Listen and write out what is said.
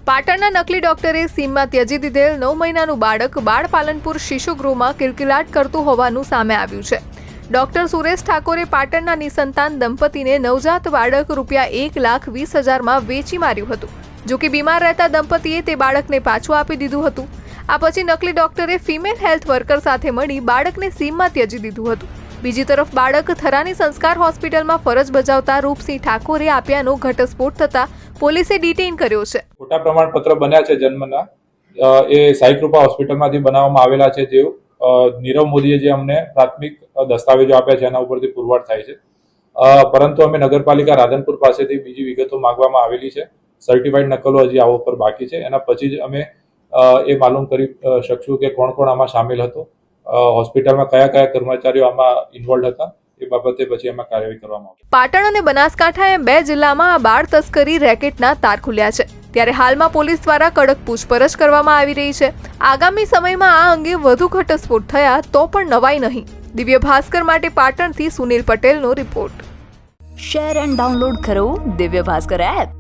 પાટણના નકલી ડોક્ટરે સીમમાં ત્યજી દીધેલ 9 મહિનાનું બાળક બાળપાલનપુર શિશુગૃહમાં કિલકિલાટ કરતું હોવાનું સામે આવ્યું છે। ડોક્ટર સુરેશ ઠાકોરે પાટણના નિસંતાન દંપતીને નવજાત બાળક ₹1,20,000માં વેચી માર્યું હતું। જો કે બીમાર રહેતા દંપતીએ તે બાળકને પાછું આપી દીધું હતું। આ પછી નકલી ડોક્ટરે ફિમેલ હેલ્થ વર્કર સાથે મળી બાળકને સીમમાં ત્યજી દીધું હતું। બીજી તરફ બાળક થરાની સંસ્કાર હોસ્પિટલમાં ફરજ બજાવતા રૂપસિંહ ઠાકોરે આપ્યાનો ઘટસ્ફોટ થતા પોલીસે ડિટેઇન કર્યો છે। ખોટા પ્રમાણપત્ર બન્યા છે જન્મના, એ સાઈ કૃપા હોસ્પિટલમાંથી બનાવવામાં આવેલા છે। જે નીરવ મોદીએ જે અમને પ્રાથમિક દસ્તાવેજો આપ્યા છે એના ઉપરથી પુરવાર થાય છે, પરંતુ અમે નગરપાલિકા રાધનપુર પાસેથી બીજી વિગતો માંગવામાં આવેલી છે। સર્ટિફાઈડ નકલો હજી આવો પર બાકી છે। એના પછી જ અમે એ માલુમ કરી શકશું કે કોણ કોણ આમાં સામેલ હતો, હોસ્પિટલમાં કયા કયા કર્મચારીઓ આમાં ઇન્વોલ્વ હતા, એ બાબતે પછી એમાં કાર્યવાહી કરવામાં આવશે। પાટણ અને બનાસકાંઠા એમ 2 જિલ્લામાં આ બાળ તસ્કરી રેકેટના તાર ખુલ્યા છે, ત્યારે હાલમાં પોલીસ દ્વારા કડક પૂછપરછ કરવામાં આવી રહી છે। આગામી સમયમાં આ અંગે વધુ ઘટસ્ફોટ થયા તો પણ નવાઈ નહીં। દિવ્ય ભાસ્કર માટે પાટણથી સુનિલ પટેલનો રિપોર્ટ। શેર એન્ડ ડાઉનલોડ કરો દિવ્ય ભાસ્કર એપ।